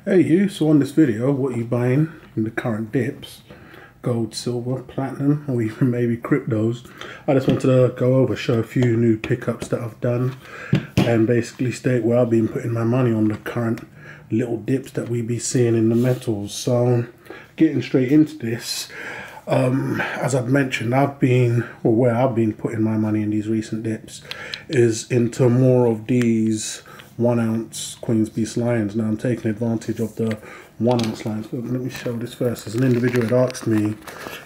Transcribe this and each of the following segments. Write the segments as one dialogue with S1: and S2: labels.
S1: Hey you, so on this video, what are you buying in the current dips? Gold, silver, platinum, or even maybe cryptos. I just wanted to go over, show a few new pickups that I've done and basically state where I've been putting my money on the current little dips that we be seeing in the metals. So getting straight into this, as I've mentioned, where I've been putting my money in these recent dips is into more of these 1 ounce Queen's Beast Lions. Now I'm taking advantage of the 1 ounce Lions, but let me show this first. As an individual had asked me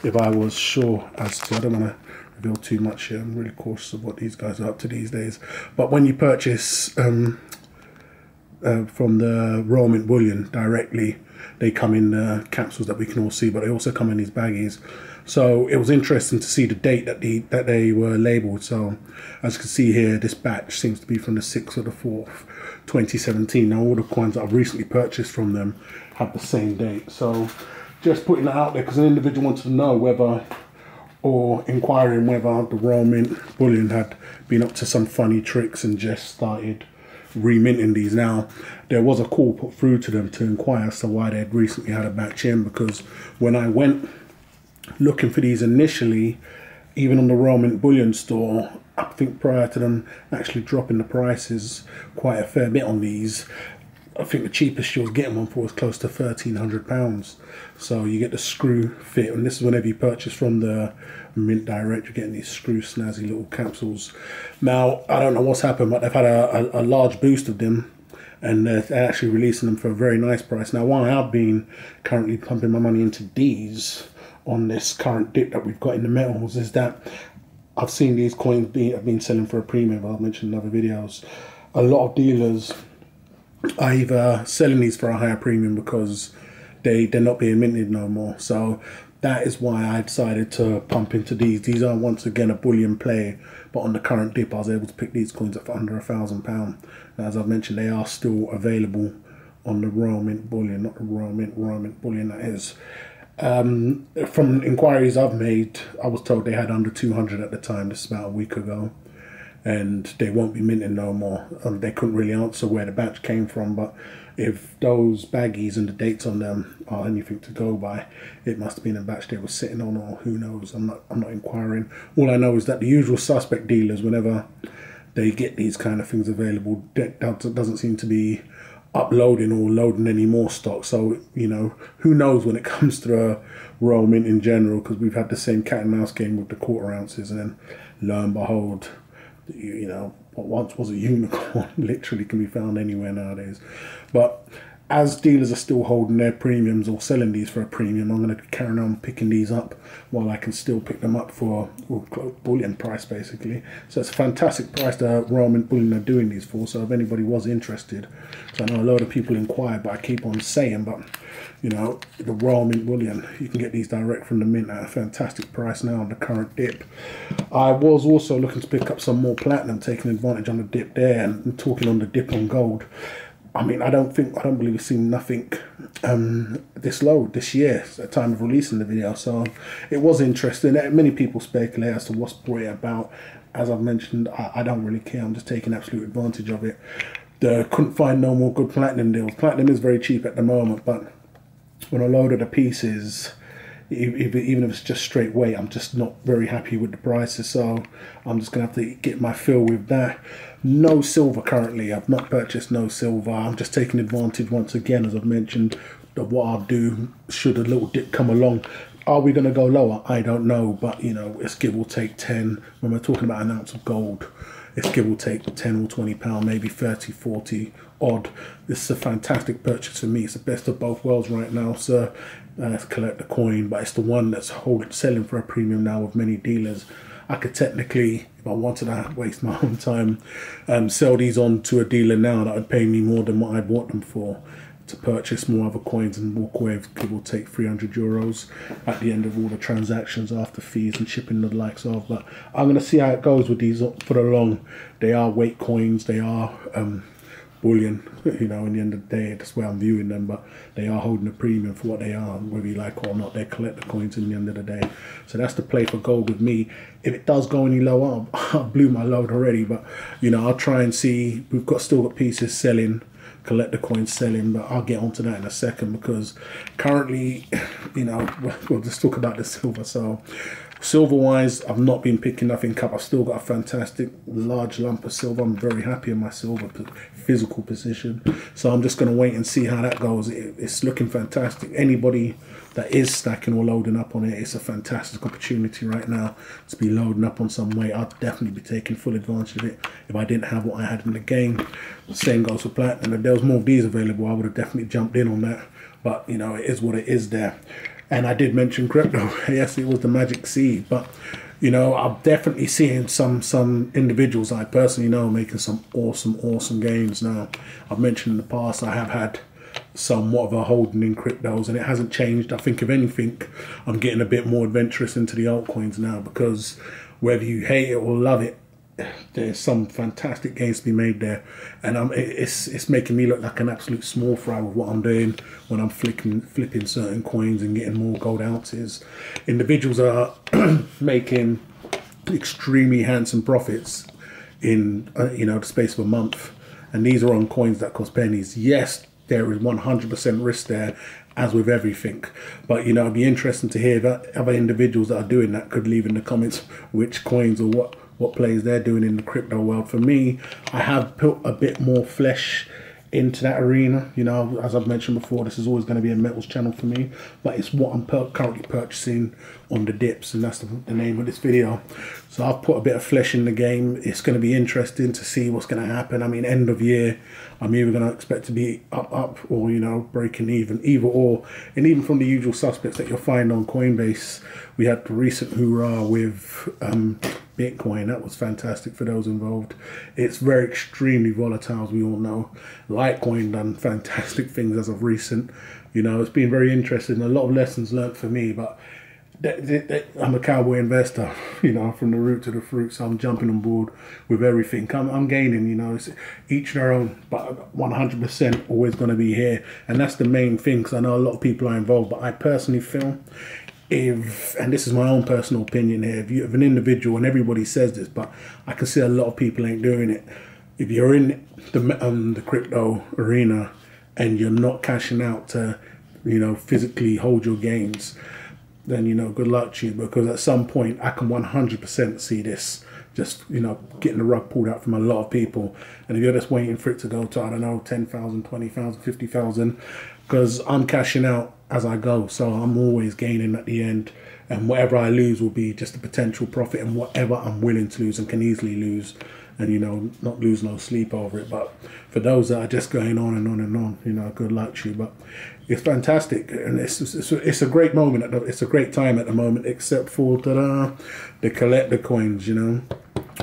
S1: if I was sure as to, I don't want to reveal too much here, I'm really cautious of what these guys are up to these days, but when you purchase from the Royal Mint Bullion directly, they come in capsules that we can all see, but they also come in these baggies. So it was interesting to see the date that they were labelled. So as you can see here, this batch seems to be from the 6th of the 4th, 2017. Now all the coins that I've recently purchased from them have the same date. So just putting that out there because an individual wanted to know whether, or inquiring whether the Royal Mint Bullion had been up to some funny tricks and just started reminting these. Now there was a call put through to them to inquire as to why they had recently had a batch in, because when I went looking for these initially, even on the Royal Mint Bullion store, I think prior to them actually dropping the prices quite a fair bit on these, I think the cheapest you was getting one for was close to £1,300. So you get the screw fit, and this is whenever you purchase from the Mint Direct, you're getting these screw snazzy little capsules. Now I don't know what's happened, but they've had a large boost of them, and they're actually releasing them for a very nice price. Now why I've been currently pumping my money into these on this current dip that we've got in the metals is that I've seen these coins have been selling for a premium. I've mentioned in other videos. A lot of dealers are either selling these for a higher premium because they're not being minted no more. So that is why I decided to pump into these. These are once again a bullion play, but on the current dip I was able to pick these coins up for under £1,000. As I've mentioned, they are still available on the Royal Mint Bullion, not the Royal Mint Bullion that is. From inquiries I've made, I was told they had under 200 at the time. This is about a week ago, and they won't be minting no more. They couldn't really answer where the batch came from, but if those baggies and the dates on them are anything to go by, it must have been a batch they were sitting on, or who knows. I'm not inquiring. All I know is that the usual suspect dealers, whenever they get these kind of things available, that doesn't seem to be uploading or loading any more stock. So you know, who knows when it comes to a Royal Mint in general, because we've had the same cat and mouse game with the quarter ounces, and then lo and behold, you know, what once was a unicorn literally can be found anywhere nowadays. But as dealers are still holding their premiums or selling these for a premium, I'm going to carry on picking these up while I can still pick them up for bullion price basically. So it's a fantastic price that Royal Mint Bullion are doing these for. So if anybody was interested, so I know a lot of people inquired, but I keep on saying, but you know, the Royal Mint Bullion, you can get these direct from the mint at a fantastic price now on the current dip. I was also looking to pick up some more platinum, taking advantage on the dip there, and talking on the dip on gold. I mean, I don't believe we've seen nothing this low this year at the time of releasing the video. So it was interesting. Many people speculate as to what's brought it about. As I've mentioned, I don't really care. I'm just taking absolute advantage of it. Couldn't find no more good platinum deals. Platinum is very cheap at the moment, but when I loaded the pieces, even if it's just straight weight, I'm just not very happy with the prices. So I'm just gonna have to get my fill with that. No silver currently. I've not purchased no silver. I'm just taking advantage once again, as I've mentioned, of what I'll do should a little dip come along. Are we going to go lower? I don't know, but you know, it's give or take 10. When we're talking about an ounce of gold, it's give or take 10 or 20 pound, maybe 30, 40 odd. This is a fantastic purchase for me. It's the best of both worlds right now, sir. Let's collect the coin, but it's the one that's selling for a premium now with many dealers. I could technically, if I wanted to waste my own time, sell these on to a dealer now that would pay me more than what I bought them for, to purchase more other coins and walk away with give or take €300 at the end of all the transactions after fees and shipping the likes of. But I'm going to see how it goes with these for the long. They are weight coins, they are bullion, you know, in the end of the day, that's where I'm viewing them, but they are holding a premium for what they are, whether you like it or not. They collect the coins in the end of the day. So that's the play for gold with me. If it does go any lower, I blew my load already, but you know, I'll try and see. We've still got pieces selling collector coins selling, but I'll get onto that in a second, because currently, you know, we'll just talk about the silver. So silver wise, I've not been picking nothing up. I've still got a fantastic large lump of silver. I'm very happy in my silver physical position, so I'm just going to wait and see how that goes. It's looking fantastic. Anybody that is stacking or loading up on it, it's a fantastic opportunity right now to be loading up on some weight. I'd definitely be taking full advantage of it if I didn't have what I had in the game. The same goes for platinum. If there was more of these available, I would have definitely jumped in on that, but you know, it is what it is there. And I did mention crypto. Yes, it was the magic seed, but you know, I'm definitely seeing some individuals I personally know making some awesome gains now. I've mentioned in the past I have had somewhat of a holding in cryptos, and it hasn't changed. I think if anything, I'm getting a bit more adventurous into the altcoins now, because whether you hate it or love it, there's some fantastic gains to be made there, and it's making me look like an absolute small fry with what I'm doing when I'm flipping certain coins and getting more gold ounces. Individuals are making extremely handsome profits in you know, the space of a month, and these are on coins that cost pennies. Yes, there is 100% risk there, as with everything, but you know, it'd be interesting to hear that other individuals that are doing that could leave in the comments which coins or what plays they're doing in the crypto world. For me, I have put a bit more flesh into that arena. You know, as I've mentioned before, this is always going to be a metals channel for me, but it's what I'm currently purchasing on the dips, and that's the name of this video. So I've put a bit of flesh in the game. It's going to be interesting to see what's going to happen. I mean, end of year, I'm either going to expect to be up, or, you know, breaking even, either or. And even from the usual suspects that you'll find on Coinbase, we had the recent hoorah with Bitcoin. That was fantastic for those involved. It's very extremely volatile, as we all know. Litecoin done fantastic things as of recent. You know, it's been very interesting. A lot of lessons learned for me, but I'm a cowboy investor, you know, from the root to the fruit, so I'm jumping on board with everything. I'm gaining, you know, it's each their own, but 100% always going to be here, and that's the main thing, because I know a lot of people are involved, but I personally feel, and this is my own personal opinion here, if you have an individual, and everybody says this, but I can see a lot of people ain't doing it. If you're in the crypto arena and you're not cashing out to, you know, physically hold your gains, then, you know, good luck to you, because at some point I can 100% see this just, you know, getting the rug pulled out from a lot of people. And if you're just waiting for it to go to, I don't know, 10,000, 20,000, 50,000, because I'm cashing out as I go, so I'm always gaining at the end, and whatever I lose will be just a potential profit, and whatever I'm willing to lose and can easily lose, and, you know, not lose no sleep over it. But for those that are just going on and on and on, you know, good luck to you. But it's fantastic, and it's a great moment. It's a great time at the moment, except for the collector coins. You know,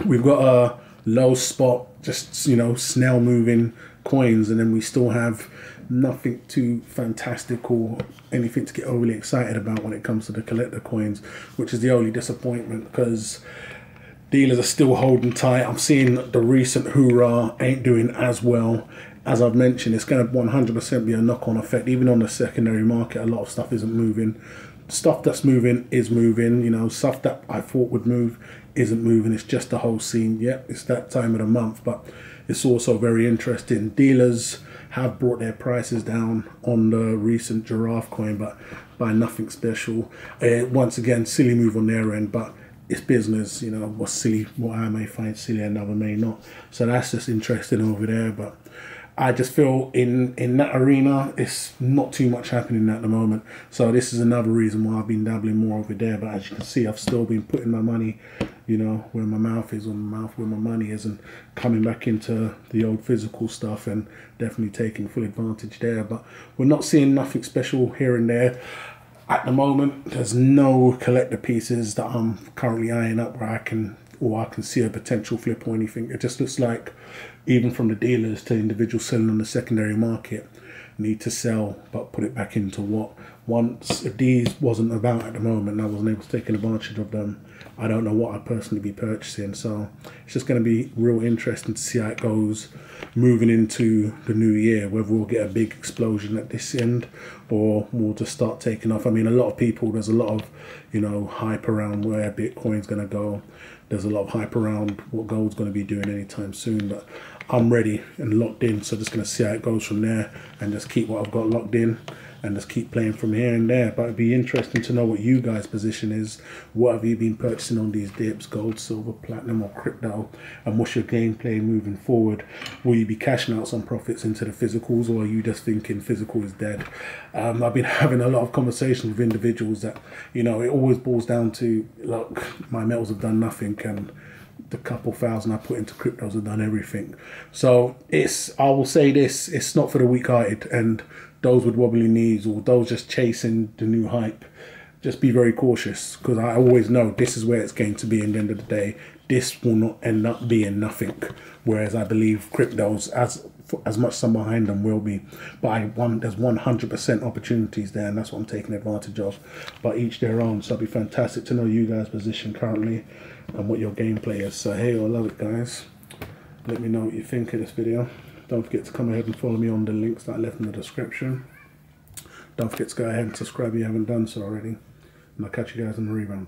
S1: we've got a low spot, just, you know, snail moving coins, and then we still have nothing too fantastic or anything to get overly excited about when it comes to the collector coins, which is the only disappointment, because dealers are still holding tight. I'm seeing the recent hoorah ain't doing as well. As I've mentioned, it's going to 100% be a knock-on effect. Even on the secondary market, a lot of stuff isn't moving. Stuff that's moving is moving. You know, stuff that I thought would move isn't moving. It's just the whole scene. Yep, it's that time of the month, but it's also very interesting. Dealers have brought their prices down on the recent giraffe coin, but by nothing special. Once again, silly move on their end, but it's business. You know, what's silly, what I may find silly, another may not. So that's just interesting over there. But I just feel in that arena, it's not too much happening at the moment. So this is another reason why I've been dabbling more over there. But as you can see, I've still been putting my money, you know, where my mouth is, where my money is, and coming back into the old physical stuff, and definitely taking full advantage there. But we're not seeing nothing special here and there. At the moment, there's no collector pieces that I'm currently eyeing up where I can see a potential flip or anything. It just looks like, even from the dealers to individuals selling on the secondary market, need to sell but put it back into what once, if these wasn't about at the moment and I wasn't able to take advantage of them, I don't know what I'd personally be purchasing. So it's just going to be real interesting to see how it goes moving into the new year, whether we'll get a big explosion at this end or we'll just start taking off. I mean, a lot of people, there's a lot of, you know, hype around where Bitcoin's going to go. There's a lot of hype around what gold's going to be doing anytime soon, but I'm ready and locked in. So just going to see how it goes from there and just keep what I've got locked in and just keep playing from here and there. But it'd be interesting to know what you guys' position is. What have you been purchasing on these dips, gold, silver, platinum or crypto? And what's your gameplay moving forward? Will you be cashing out some profits into the physicals, or are you just thinking physical is dead? I've been having a lot of conversations with individuals that, you know, it always boils down to, look, my metals have done nothing and the couple thousand I put into cryptos have done everything. So I will say this, it's not for the weak-hearted and those with wobbly knees or those just chasing the new hype. Just be very cautious, because I always know this is where it's going to be. In the end of the day, this will not end up being nothing. Whereas I believe cryptos, as much some behind them will be, but there's 100% opportunities there, and that's what I'm taking advantage of. But each their own. So it'd be fantastic to know you guys' position currently and what your gameplay is. So hey, I love it, guys. Let me know what you think of this video. Don't forget to come ahead and follow me on the links that I left in the description. Don't forget to go ahead and subscribe if you haven't done so already. And I'll catch you guys in the rebound.